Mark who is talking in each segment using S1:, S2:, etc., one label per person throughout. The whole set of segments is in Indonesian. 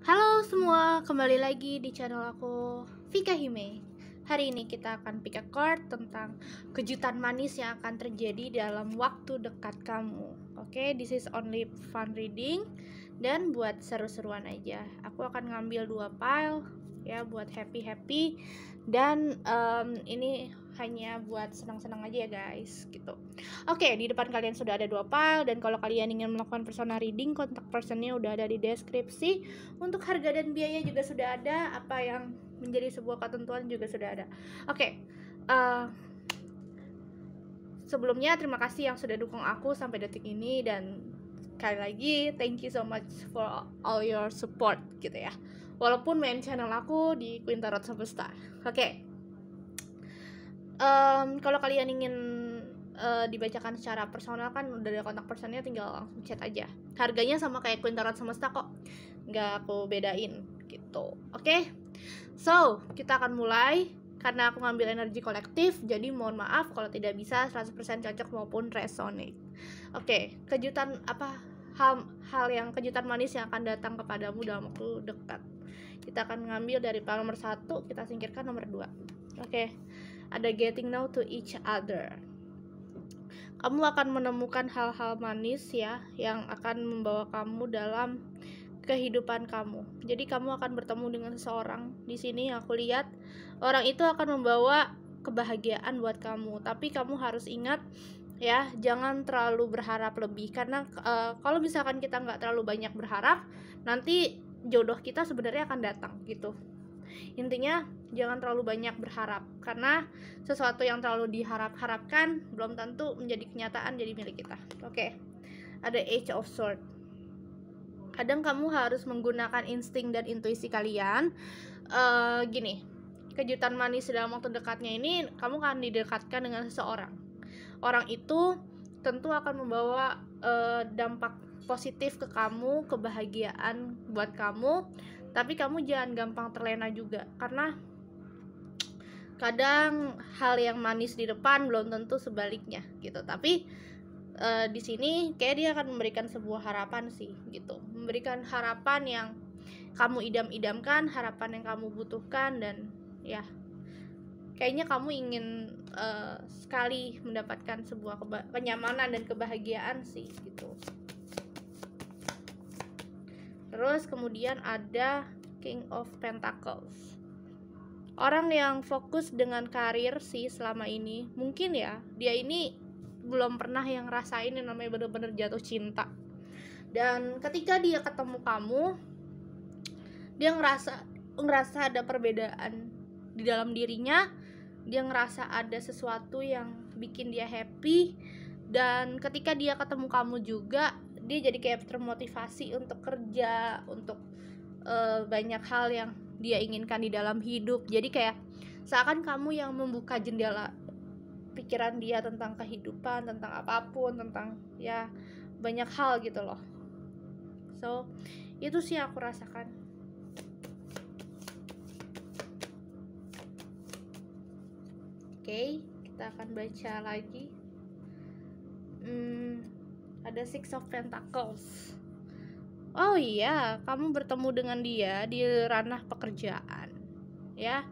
S1: Halo semua, kembali lagi di channel aku, Vika Hime. Hari ini kita akan pick a card tentang kejutan manis yang akan terjadi dalam waktu dekat kamu. Oke, this is only fun reading dan buat seru-seruan aja. Aku akan ngambil 2 pile ya buat happy-happy dan ini hanya buat senang-senang aja ya guys gitu. Oke, di depan kalian sudah ada 2 pile dan kalau kalian ingin melakukan personal reading, kontak personnya udah ada di deskripsi. Untuk harga dan biaya juga sudah ada, apa yang menjadi sebuah ketentuan juga sudah ada. Oke, sebelumnya terima kasih yang sudah dukung aku sampai detik ini dan sekali lagi thank you so much for all your support gitu ya. Walaupun main channel aku di Queen Tarot Semesta. Oke. Kalau kalian ingin dibacakan secara personal kan udah ada kontak personnya, tinggal langsung chat aja. Harganya sama kayak Queen Tarot Semesta kok, nggak aku bedain gitu. Oke, so kita akan mulai. Karena aku ngambil energi kolektif, jadi mohon maaf kalau tidak bisa 100% cocok maupun resonate. Oke, kejutan apa hal yang kejutan manis yang akan datang kepadamu dalam waktu dekat. Kita akan ngambil dari pile nomor 1, kita singkirkan nomor 2. Oke, ada getting know to each other. Kamu akan menemukan hal-hal manis ya yang akan membawa kamu dalam kehidupan kamu. Jadi kamu akan bertemu dengan seseorang. Di sini aku lihat orang itu akan membawa kebahagiaan buat kamu. Tapi kamu harus ingat ya, jangan terlalu berharap lebih karena kalau misalkan kita nggak terlalu banyak berharap, nanti jodoh kita sebenarnya akan datang gitu. Intinya jangan terlalu banyak berharap karena sesuatu yang terlalu diharap-harapkan belum tentu menjadi kenyataan jadi milik kita. Oke. Ada Age of Swords. Kadang kamu harus menggunakan insting dan intuisi kalian. Gini, kejutan manis dalam waktu dekatnya ini kamu akan didekatkan dengan seseorang. Orang itu tentu akan membawa dampak positif ke kamu, kebahagiaan buat kamu. Tapi kamu jangan gampang terlena juga, karena kadang hal yang manis di depan belum tentu sebaliknya gitu. Tapi di sini kayak dia akan memberikan sebuah harapan sih gitu, memberikan harapan yang kamu idam-idamkan, harapan yang kamu butuhkan, dan ya kayaknya kamu ingin sekali mendapatkan sebuah kenyamanan dan kebahagiaan sih gitu. Terus kemudian ada King of Pentacles. Orang yang fokus dengan karir sih selama ini, mungkin ya dia ini belum pernah yang ngerasain yang namanya bener-bener jatuh cinta. Dan ketika dia ketemu kamu, dia ngerasa ada perbedaan di dalam dirinya. Dia ngerasa ada sesuatu yang bikin dia happy. Dan ketika dia ketemu kamu juga, dia jadi kayak termotivasi untuk kerja, untuk banyak hal yang dia inginkan di dalam hidup. Jadi kayak seakan kamu yang membuka jendela pikiran dia tentang kehidupan, tentang apapun, tentang ya banyak hal gitu loh. So itu sih aku rasakan. Oke, kita akan baca lagi. Ada Six of Pentacles. Oh iya, kamu bertemu dengan dia di ranah pekerjaan ya.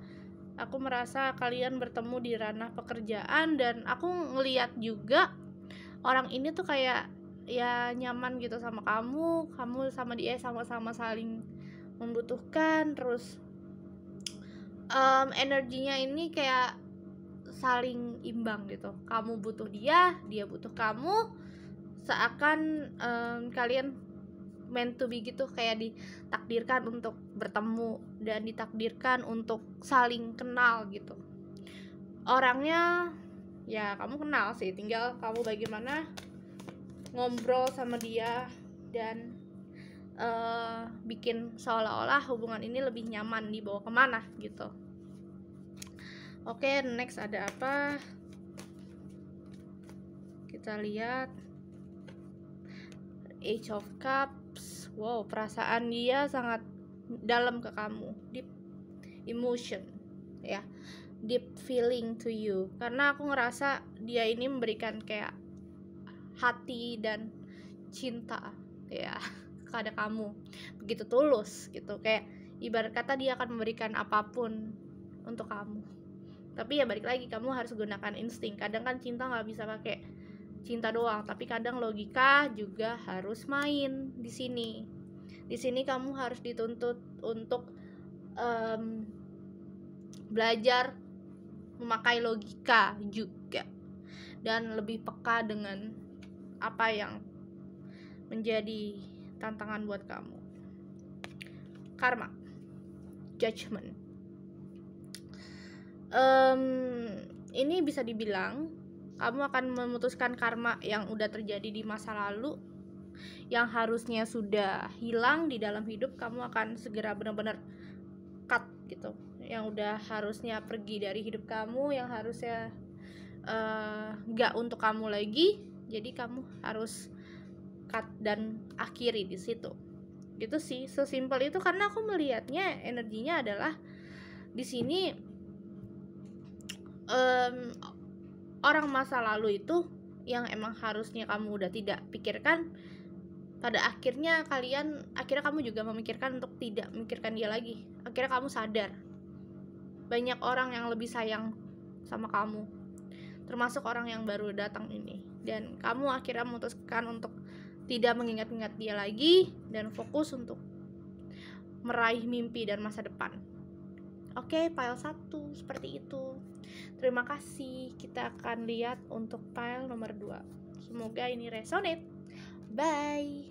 S1: Aku merasa kalian bertemu di ranah pekerjaan, dan aku ngeliat juga orang ini tuh kayak ya nyaman gitu sama kamu sama dia sama-sama saling membutuhkan. Terus energinya ini kayak saling imbang gitu. Kamu butuh dia, dia butuh kamu. Seakan kalian meant to be gitu, kayak ditakdirkan untuk bertemu dan ditakdirkan untuk saling kenal gitu. Orangnya ya kamu kenal sih, tinggal kamu bagaimana ngobrol sama dia dan bikin seolah-olah hubungan ini lebih nyaman dibawa kemana gitu. Oke, next ada apa? Kita lihat Age of Cups. Wow, perasaan dia sangat dalam ke kamu, deep emotion ya, deep feeling to you. Karena aku ngerasa dia ini memberikan kayak hati dan cinta ya kepada kamu, begitu tulus gitu. Kayak ibarat kata dia akan memberikan apapun untuk kamu. Tapi ya balik lagi, kamu harus gunakan insting. Kadang kan cinta nggak bisa pakai cinta doang, tapi kadang logika juga harus main di sini. Di sini kamu harus dituntut untuk belajar memakai logika juga, dan lebih peka dengan apa yang menjadi tantangan buat kamu. Karma, judgment. Ini bisa dibilang kamu akan memutuskan karma yang udah terjadi di masa lalu, yang harusnya sudah hilang di dalam hidup. Kamu akan segera benar-benar cut gitu, yang udah harusnya pergi dari hidup kamu, yang harusnya gak untuk kamu lagi. Jadi kamu harus cut dan akhiri di situ. Gitu sih, sesimpel itu. Karena aku melihatnya energinya adalah di sini orang masa lalu itu yang emang harusnya kamu udah tidak pikirkan, pada akhirnya kamu juga memikirkan untuk tidak memikirkan dia lagi. Akhirnya kamu sadar banyak orang yang lebih sayang sama kamu, termasuk orang yang baru datang ini, dan kamu akhirnya memutuskan untuk tidak mengingat-ingat dia lagi dan fokus untuk meraih mimpi dan masa depan. Oke, pile 1 seperti itu. Terima kasih. Kita akan lihat untuk pile nomor 2. Semoga ini resonate. Bye.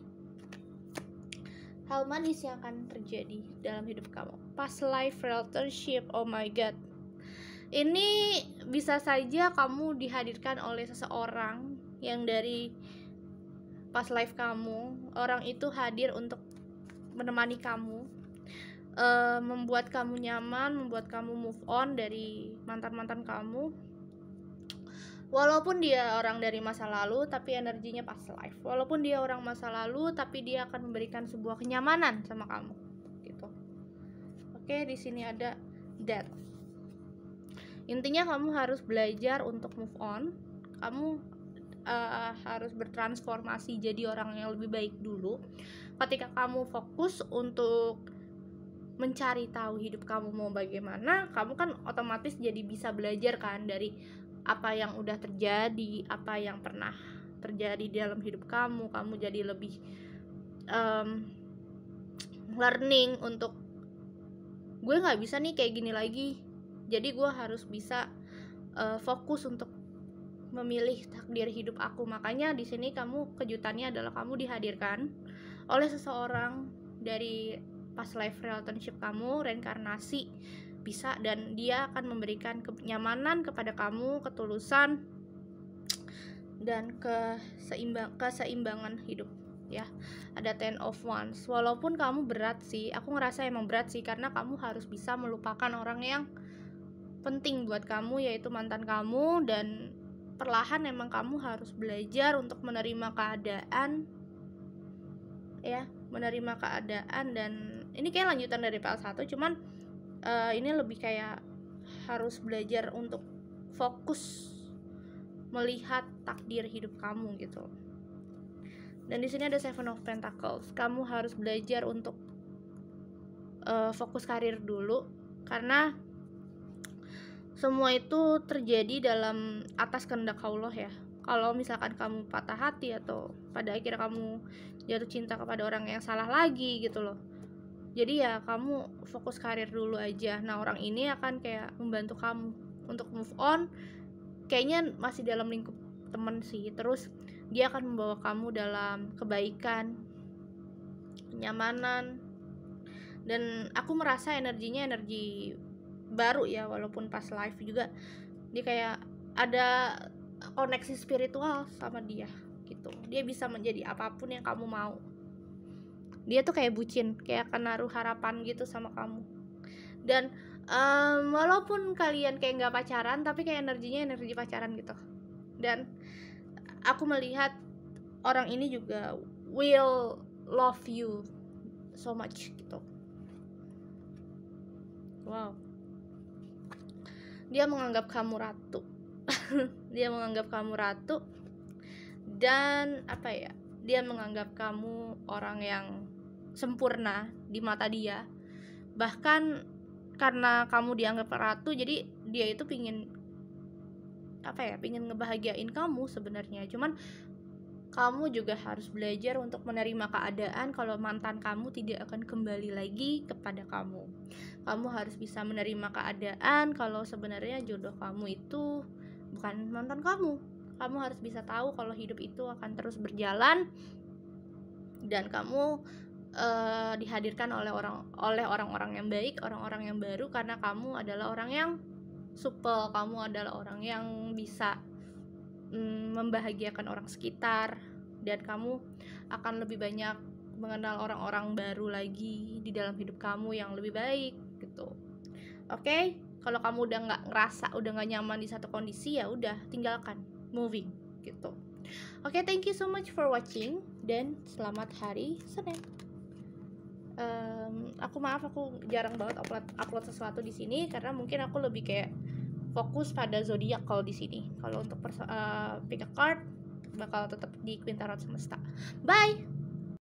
S1: Hal manis yang akan terjadi dalam hidup kamu. Past life relationship. Oh my god. Ini bisa saja kamu dihadirkan oleh seseorang yang dari past life kamu. Orang itu hadir untuk menemani kamu, membuat kamu nyaman, membuat kamu move on dari mantan-mantan kamu. Walaupun dia orang dari masa lalu, tapi energinya past life. Walaupun dia orang masa lalu, tapi dia akan memberikan sebuah kenyamanan sama kamu gitu. Oke, di sini ada that. Intinya kamu harus belajar untuk move on. Kamu harus bertransformasi jadi orang yang lebih baik dulu. Ketika kamu fokus untuk mencari tahu hidup kamu mau bagaimana, kamu kan otomatis jadi bisa belajar kan dari apa yang udah terjadi, apa yang pernah terjadi dalam hidup kamu. Kamu jadi lebih learning untuk, gue nggak bisa nih kayak gini lagi, jadi gue harus bisa fokus untuk memilih takdir hidup aku. Makanya di sini kamu, kejutannya adalah kamu dihadirkan oleh seseorang dari past life relationship kamu, reinkarnasi bisa, dan dia akan memberikan kenyamanan kepada kamu, ketulusan dan keseimbangan hidup ya. Ada 10 of Wands. Walaupun kamu berat sih, aku ngerasa emang berat sih, karena kamu harus bisa melupakan orang yang penting buat kamu, yaitu mantan kamu, dan perlahan emang kamu harus belajar untuk menerima keadaan ya, menerima keadaan. Dan ini kayak lanjutan dari PL1, cuman ini lebih kayak harus belajar untuk fokus melihat takdir hidup kamu gitu. Dan di sini ada 7 of Pentacles. Kamu harus belajar untuk fokus karir dulu, karena semua itu terjadi dalam atas kehendak Allah ya. Kalau misalkan kamu patah hati atau pada akhirnya kamu jatuh cinta kepada orang yang salah lagi gitu loh, jadi ya kamu fokus karir dulu aja. Nah, orang ini akan kayak membantu kamu untuk move on. Kayaknya masih dalam lingkup teman sih. Terus dia akan membawa kamu dalam kebaikan, kenyamanan. Dan aku merasa energinya energi baru ya, walaupun pas live juga dia kayak ada koneksi spiritual sama dia gitu. Dia bisa menjadi apapun yang kamu mau. Dia tuh kayak bucin, kayak akan naruh harapan gitu sama kamu. Dan walaupun kalian kayak nggak pacaran, tapi kayak energinya energi pacaran gitu. Dan aku melihat orang ini juga will love you so much gitu. Wow. Dia menganggap kamu ratu. Dia menganggap kamu ratu. Dan apa ya, dia menganggap kamu orang yang sempurna di mata dia. Bahkan karena kamu dianggap ratu, jadi dia itu pingin ngebahagiain kamu sebenarnya. Cuman kamu juga harus belajar untuk menerima keadaan kalau mantan kamu tidak akan kembali lagi kepada kamu. Kamu harus bisa menerima keadaan kalau sebenarnya jodoh kamu itu bukan mantan kamu. Kamu harus bisa tahu kalau hidup itu akan terus berjalan dan kamu dihadirkan oleh orang-orang yang baik, orang-orang yang baru, karena kamu adalah orang yang supel, kamu adalah orang yang bisa membahagiakan orang sekitar, dan kamu akan lebih banyak mengenal orang-orang baru lagi di dalam hidup kamu yang lebih baik gitu. Oke? Kalau kamu udah nggak ngerasa, udah nggak nyaman di satu kondisi, ya udah tinggalkan, moving gitu. Oke, thank you so much for watching dan selamat hari Senin. Aku jarang banget upload sesuatu di sini karena mungkin aku lebih kayak fokus pada zodiak kalau di sini. Kalau untuk pick a card bakal tetap di Queen Tarot Semesta. Bye.